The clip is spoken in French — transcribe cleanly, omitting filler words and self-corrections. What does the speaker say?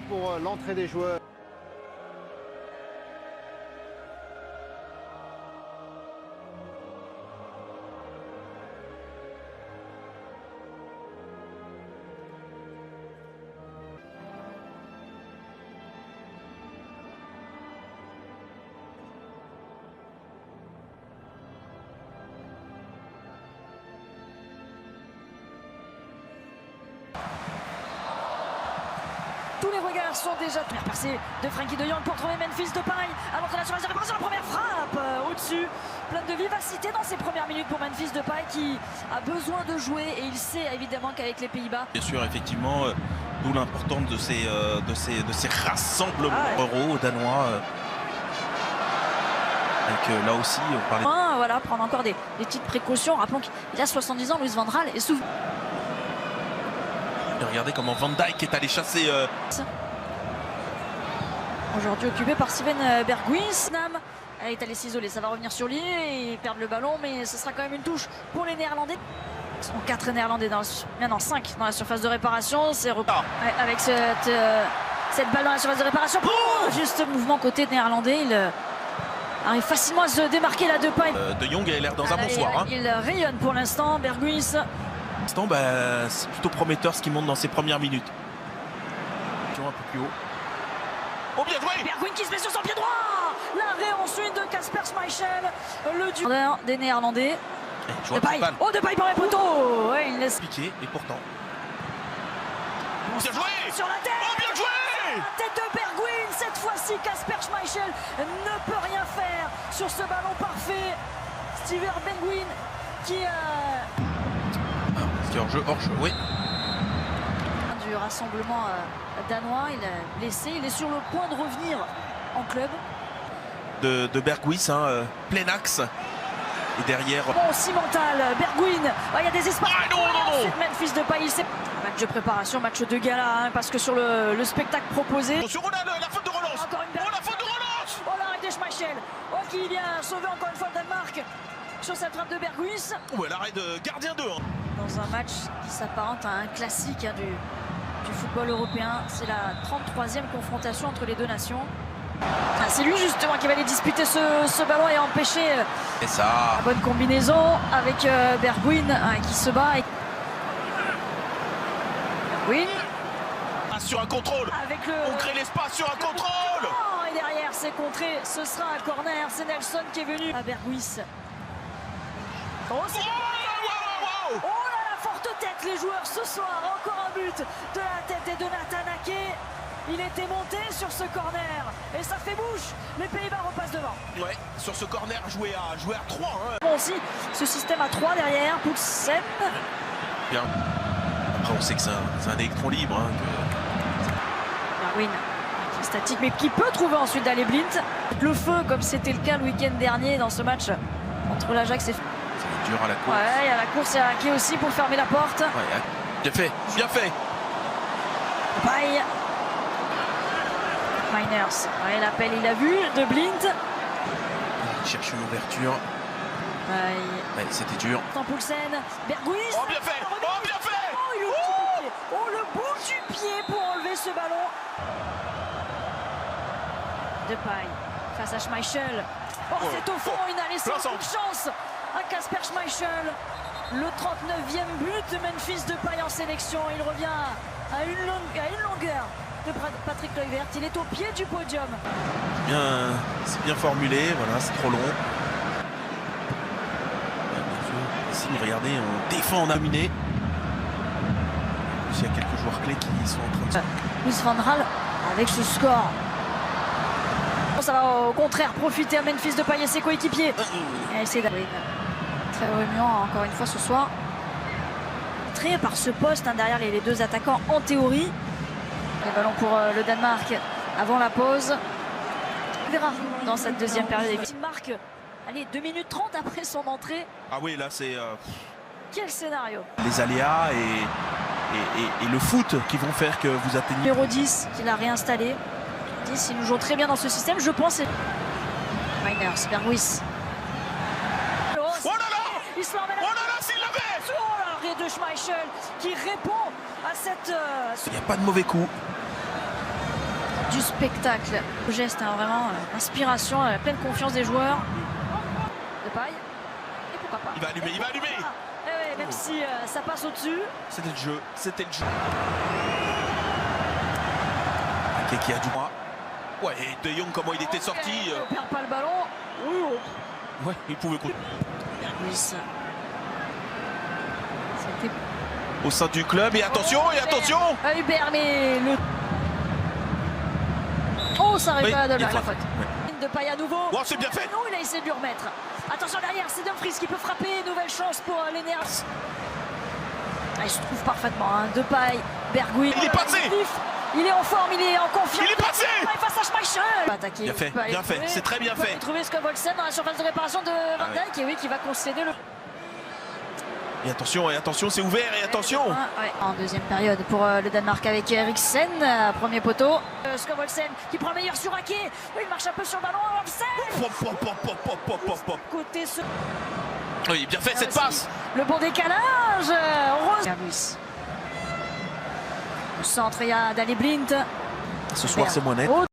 Pour l'entrée des joueurs. Tous les regards sont déjà première percée de Frenkie de Jong pour trouver Memphis Depay à l'entrée de la surface de réparation. La première frappe au-dessus, pleine de vivacité dans ses premières minutes pour Memphis Depay qui a besoin de jouer et il sait évidemment qu'avec les Pays-Bas. Bien sûr, effectivement, d'où l'importance de ces rassemblements euros danois. Avec là aussi, on parlait. Voilà, prendre encore des petites précautions. Rappelons qu'il a 70 ans, Louis van Gaal, et souvent. Regardez comment Van Dijk est allé chasser. Aujourd'hui occupé par Steven Berghuis. Elle est allée s'isoler, ça va revenir sur lui et perdre le ballon, mais ce sera quand même une touche pour les Néerlandais. Ils sont 4 Néerlandais, maintenant 5 dans la surface de réparation. C'est avec cette balle dans la surface de réparation. Juste mouvement côté néerlandais, il arrive facilement à se démarquer là de Depay. De Jong a l'air dans un bon soir. Il rayonne pour l'instant, Berghuis. C'est plutôt prometteur ce qui monte dans ses premières minutes. Un peu plus haut. Oh, bien joué! Berghuis qui se met sur son pied droit. L'arrêt ensuite de Kasper Schmeichel, le duo des Néerlandais. Depay. Oh, Depay par les poteaux. Ouais, il laisse piquer et pourtant. Bien joué sur la tête. Oh, bien joué! La tête de Berghuis. Cette fois-ci, Kasper Schmeichel ne peut rien faire sur ce ballon parfait. Steven Berghuis qui hors-jeu, oui. Du rassemblement danois, il est blessé, il est sur le point de revenir en club. De Berghuis, plein axe. Et derrière. Bon, cimental, Berghuis, il y a des espaces. Ah, non. Memphis Depay, match de préparation, match de gala, parce que sur le spectacle proposé. Attention, la faute de relance. Encore une la faute de relance. Oh, l'arrêt de Schmeichel. Oh, qui vient sauver encore une fois le Danemark sur cette frappe de Berghuis. Ouais, l'arrêt de gardien 2. Dans un match qui s'apparente à un classique du football européen. C'est la 33e confrontation entre les deux nations. C'est lui justement qui va aller disputer ce ballon et empêcher la bonne combinaison avec Berghuis qui se bat. Berghuis. Sur un contrôle. On crée l'espace sur un contrôle. Et derrière c'est contré, ce sera un corner. C'est Nelson qui est venu à Berghuis. Oh là la forte tête les joueurs ce soir, encore un but de la tête et de Nathan Ake. Il était monté sur ce corner et ça fait bouche. Les Pays-Bas repassent devant. Ouais, sur ce corner joué à 3. Bon aussi, ce système à 3 derrière, Poulsen. Bien. Après on sait que c'est un électron libre. Berghuis qui est statique mais qui peut trouver ensuite d'aller Blind. Le feu comme c'était le cas le week-end dernier dans ce match entre l'Ajax et... Dur à la course. Ouais, il y a la course et Ake aussi pour fermer la porte. Ouais, bien fait. Depay. Miners, ouais, l'appel il a vu de Blind. Il cherche une ouverture. Ouais, c'était dur. Poulsen, Berghuis. Oh bien fait. Le bout du pied pour enlever ce ballon. Depay face à Schmeichel. C'est au fond, il n'a laissé aucune chance à Kasper Schmeichel. Le 39e but de Memphis Depay en sélection. Il revient à une longueur de Patrick Kluivert. Il est au pied du podium. C'est bien formulé, voilà, c'est trop long. Ici, regardez, on défend, on a dominé. Il y a quelques joueurs clés qui sont en train de... Louis van Gaal avec ce score. Ça va au contraire profiter à Memphis Depay et ses coéquipiers. Et c'est très remuant encore une fois ce soir. Très par ce poste derrière les deux attaquants en théorie. Le ballon pour le Danemark avant la pause. On verra dans cette deuxième période. Il marque, allez, 2 minutes 30 après son entrée. Ah oui, là c'est... Quel scénario. Les aléas et le foot qui vont faire que vous atteignez... Numéro 10 qu'il a réinstallé. 10, il nous joue très bien dans ce système, je pense. Miners, Berghuis. Oh là là! Il se l'emmène. Oh là là, s'il l'avait! Oh l'arrêt de Schmeichel qui répond à cette... Il n'y a pas de mauvais coup. du spectacle. Le geste, hein, vraiment, inspiration, pleine confiance des joueurs. De paille. Et pourquoi pas. Il va allumer, il va allumer. Ouais, même si ça passe au-dessus. C'était le jeu, c'était le jeu. Ake qui a du droit. Ouais, et De Jong, comment il était sorti. Il ne perd pas le ballon. Ouais, il pouvait couper. C'était Au sein du club, et attention, Hubert, mais le... Oh, ça arrive pas de la faute. Ouais. De paille à nouveau. Oh, c'est bien fait. Non, il a essayé de lui remettre. Attention derrière, c'est Dumfries qui peut frapper. Nouvelle chance pour l'Enéas. Il se trouve parfaitement. Hein. De paille, Bergwijn. Il est passé. Il est en forme, il est en confiance. Il est passé. Face à Schmeichel. Attaquer. Bien fait, c'est très bien fait. Trouver Skjolsen dans la surface de réparation de Van Dijk, et oui, qui va concéder le... Et attention, c'est ouvert, et attention. En deuxième période pour le Danemark avec Eriksen, premier poteau. Skjolsen qui prend le meilleur sur Ake. Il marche un peu sur le ballon. Côté ce... Oui, bien fait cette passe. Le bon décalage. Luis. Au centre, il y a Daley Blind. Ce soir, c'est moins net.